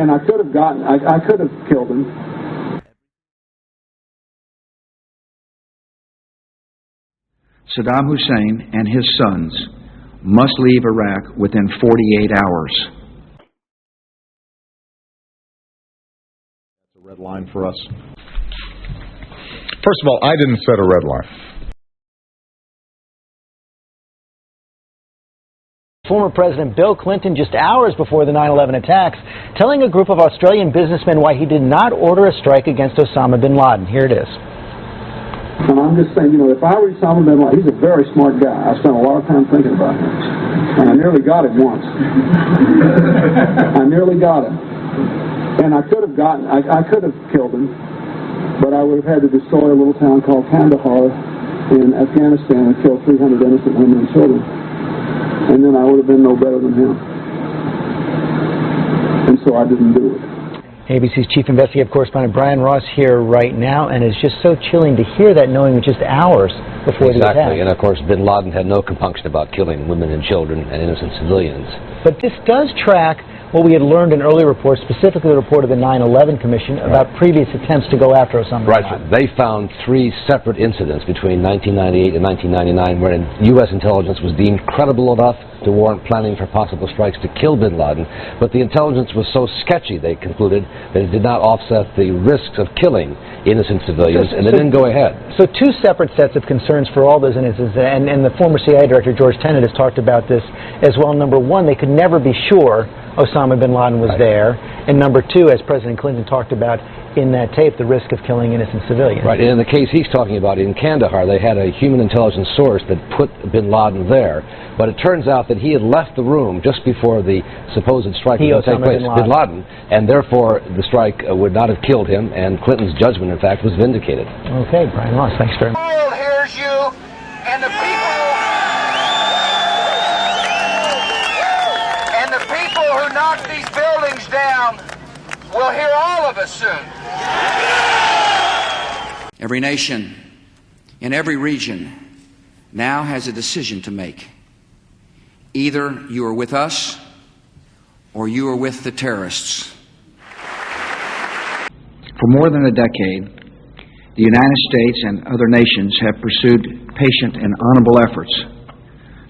And I could have killed him. Saddam Hussein and his sons must leave Iraq within 48 hours. That's a red line for us. First of all, I didn't set a red line. Former President Bill Clinton, just hours before the 9/11 attacks, telling a group of Australian businessmen why he did not order a strike against Osama bin Laden. Here it is. And I'm just saying, if I were Osama bin Laden, he's a very smart guy. I spent a lot of time thinking about him. And I nearly got him once. I nearly got him. And I could have killed him, but I would have had to destroy a little town called Kandahar in Afghanistan and kill 300 innocent women and children. And then I would have been no better than him. And so I didn't do it. ABC's chief investigative correspondent Brian Ross here right now, and it's just so chilling to hear that, knowing it just hours before the attack. Exactly, and of course bin Laden had no compunction about killing women and children and innocent civilians. But this does track what we had learned in early reports, specifically the report of the 9/11 Commission, about previous attempts to go after Osama bin Laden. They found 3 separate incidents between 1998 and 1999 wherein U.S. intelligence was deemed credible enough to warrant planning for possible strikes to kill bin Laden, but the intelligence was so sketchy, they concluded, that it did not offset the risks of killing innocent civilians, and they didn't go ahead. So 2 separate sets of concerns for all those instances, and the former CIA director George Tenet has talked about this as well. Number 1, they could never be sure Osama bin Laden was there, and number 2, as President Clinton talked about in that tape, the risk of killing innocent civilians. Right, and in the case he's talking about in Kandahar, they had a human intelligence source that put bin Laden there, but it turns out that he had left the room just before the supposed strike was going to take place, bin Laden, and therefore the strike would not have killed him, and Clinton's judgment, in fact, was vindicated. Okay, Brian Ross, thanks very much. The world hears you, and the people who knock these buildings down will hear all of us soon. Every nation in every region now has a decision to make. Either you are with us or you are with the terrorists. For more than a decade, the United States and other nations have pursued patient and honorable efforts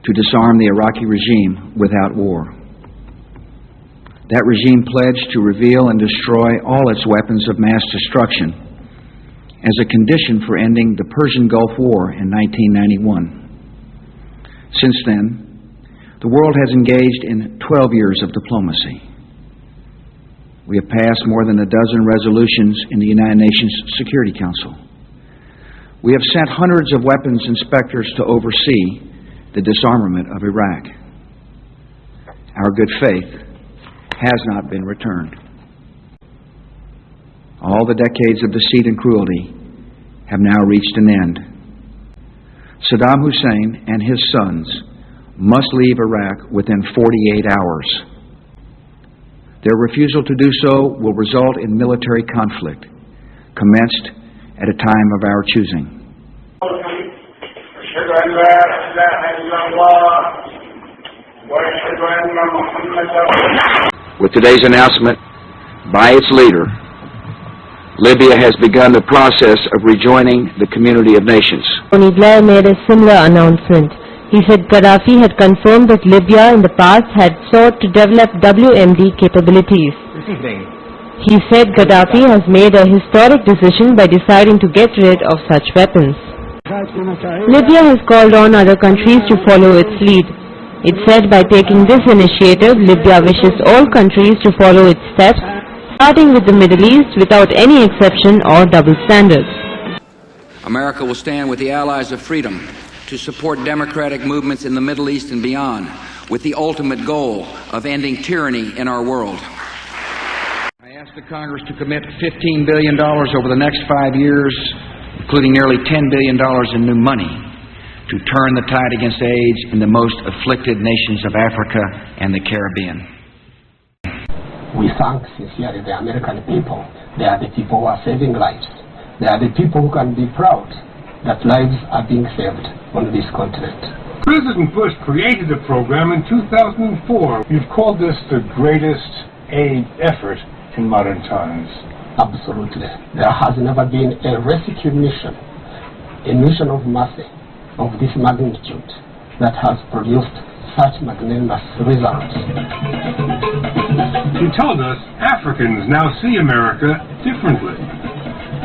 to disarm the Iraqi regime without war. That regime pledged to reveal and destroy all its weapons of mass destruction as a condition for ending the Persian Gulf War in 1991. Since then, the world has engaged in 12 years of diplomacy. We have passed more than a dozen resolutions in the United Nations Security Council. We have sent hundreds of weapons inspectors to oversee the disarmament of Iraq. Our good faith has not been returned. All the decades of deceit and cruelty have now reached an end. Saddam Hussein and his sons must leave Iraq within 48 hours. Their refusal to do so will result in military conflict, commenced at a time of our choosing. With today's announcement by its leader, Libya has begun the process of rejoining the community of nations. Tony Blair made a similar announcement. He said Gaddafi had confirmed that Libya in the past had sought to develop WMD capabilities. He said Gaddafi has made a historic decision by deciding to get rid of such weapons. Libya has called on other countries to follow its lead. It said by taking this initiative, Libya wishes all countries to follow its steps, starting with the Middle East without any exception or double standards. America will stand with the allies of freedom to support democratic movements in the Middle East and beyond, with the ultimate goal of ending tyranny in our world. I ask the Congress to commit $15 billion over the next 5 years, including nearly $10 billion in new money, to turn the tide against AIDS in the most afflicted nations of Africa and the Caribbean. We thank sincerely the American people. They are the people who are saving lives. They are the people who can be proud that lives are being saved on this continent. President Bush created the program in 2004. You've called this the greatest aid effort in modern times? Absolutely. There has never been a rescue mission, a mission of mercy of this magnitude that has produced such magnanimous results. You told us Africans now see America differently.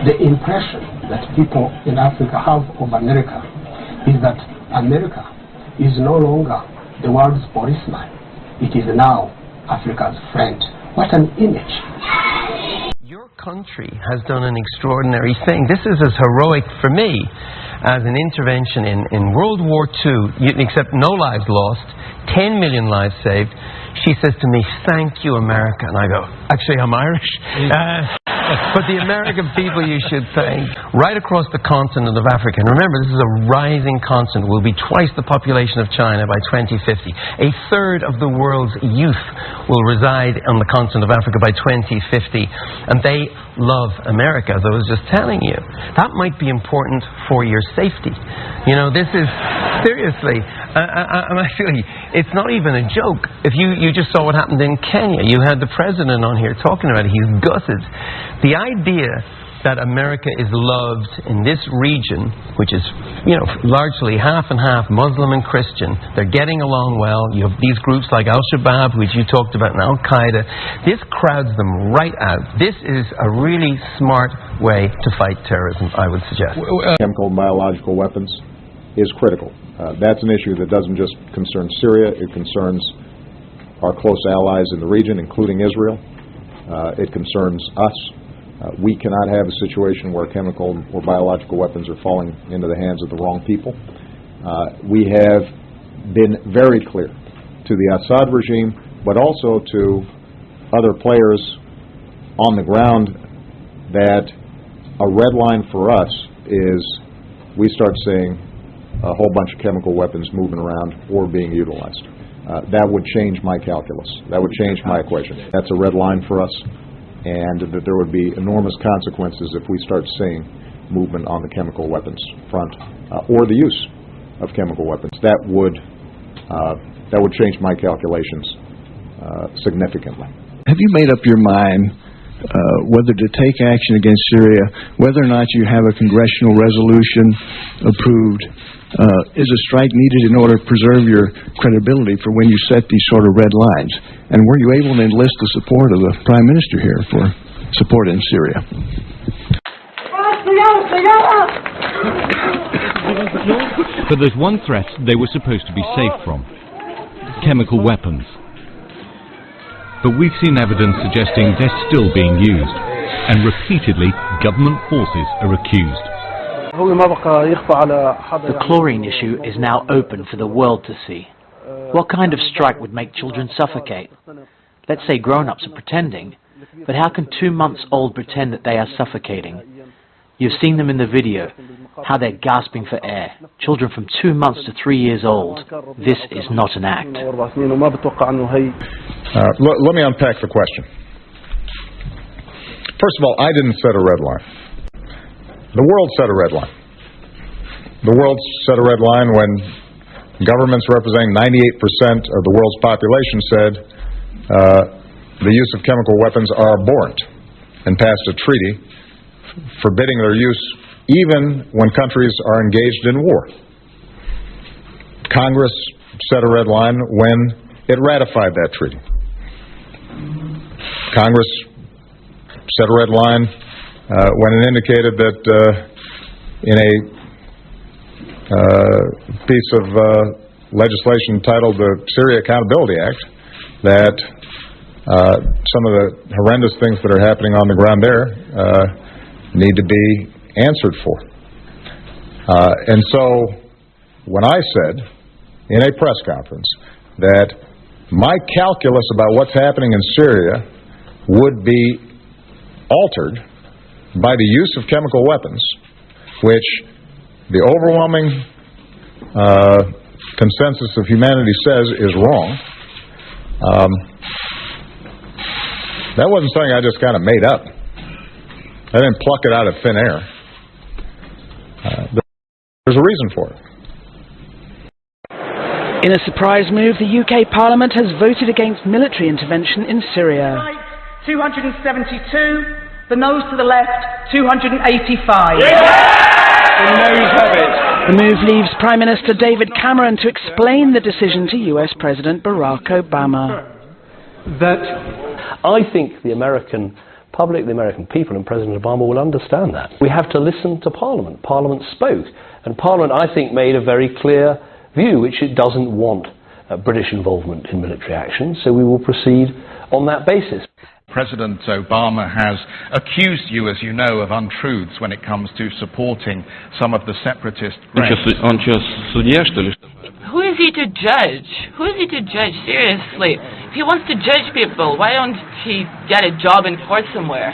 The impression that people in Africa have of America is that America is no longer the world's policeman. It is now Africa's friend. What an image. Your country has done an extraordinary thing. This is as heroic for me as an intervention in World War II, except no lives lost, 10 million lives saved. She says to me, "Thank you, America." And I go, "Actually, I'm Irish." But the American people you should thank. Right across the continent of Africa, and remember, this is a rising continent, will be twice the population of China by 2050. A third of the world's youth will reside on the continent of Africa by 2050. And they love America, as I was just telling you. That might be important for your safety. You know, this is, seriously, I'm actually, it's not even a joke. If you just saw what happened in Kenya, you had the president on here talking about it, he's gutted. The idea that America is loved in this region, which is, you know, largely half and half Muslim and Christian, they're getting along well. You have these groups like Al-Shabaab, which you talked about, and Al-Qaeda. This crowds them right out. This is a really smart way to fight terrorism, I would suggest. Chemical and biological weapons is critical. That's an issue that doesn't just concern Syria, it concerns our close allies in the region, including Israel. It concerns us. We cannot have a situation where chemical or biological weapons are falling into the hands of the wrong people. We have been very clear to the Assad regime, but also to other players on the ground, that a red line for us is we start seeing a whole bunch of chemical weapons moving around or being utilized. That would change my calculus. That would change my equation. That's a red line for us, and that there would be enormous consequences if we start seeing movement on the chemical weapons front, or the use of chemical weapons. That would change my calculations significantly. Have you made up your mind whether to take action against Syria, whether or not you have a congressional resolution approved? Is a strike needed in order to preserve your credibility for when you set these sort of red lines? And were you able to enlist the support of the Prime Minister here for support in Syria? But there's one threat they were supposed to be safe from: chemical weapons. But we've seen evidence suggesting they're still being used, and repeatedly government forces are accused. The chlorine issue is now open for the world to see. What kind of strike would make children suffocate? Let's say grown-ups are pretending, but how can 2 months old pretend that they are suffocating? You've seen them in the video, how they're gasping for air. Children from 2 months to 3 years old. This is not an act. Let me unpack the question. First of all, I didn't set a red line. The world set a red line. The world set a red line when governments representing 98% of the world's population said the use of chemical weapons are abhorrent, and passed a treaty forbidding their use even when countries are engaged in war. Congress set a red line when it ratified that treaty. Congress set a red line when it indicated that in a piece of legislation titled the Syria Accountability Act, that some of the horrendous things that are happening on the ground there need to be answered for. And so when I said in a press conference that my calculus about what's happening in Syria would be altered by the use of chemical weapons, which the overwhelming consensus of humanity says is wrong, that wasn't something I just kind of made up. I didn't pluck it out of thin air. There's a reason for it. In a surprise move, the UK Parliament has voted against military intervention in Syria. 272. The noes to the left, 285. The noes have it. The move leaves Prime Minister David Cameron to explain the decision to US President Barack Obama. That I think the American public, the American people and President Obama will understand that. We have to listen to Parliament. Parliament spoke, and Parliament, I think, made a very clear view, which it doesn't want British involvement in military action, so we will proceed on that basis. President Obama has accused you, as you know, of untruths when it comes to supporting some of the separatist groups. Who is he to judge? Who is he to judge? Seriously. If he wants to judge people, why don't he get a job in court somewhere?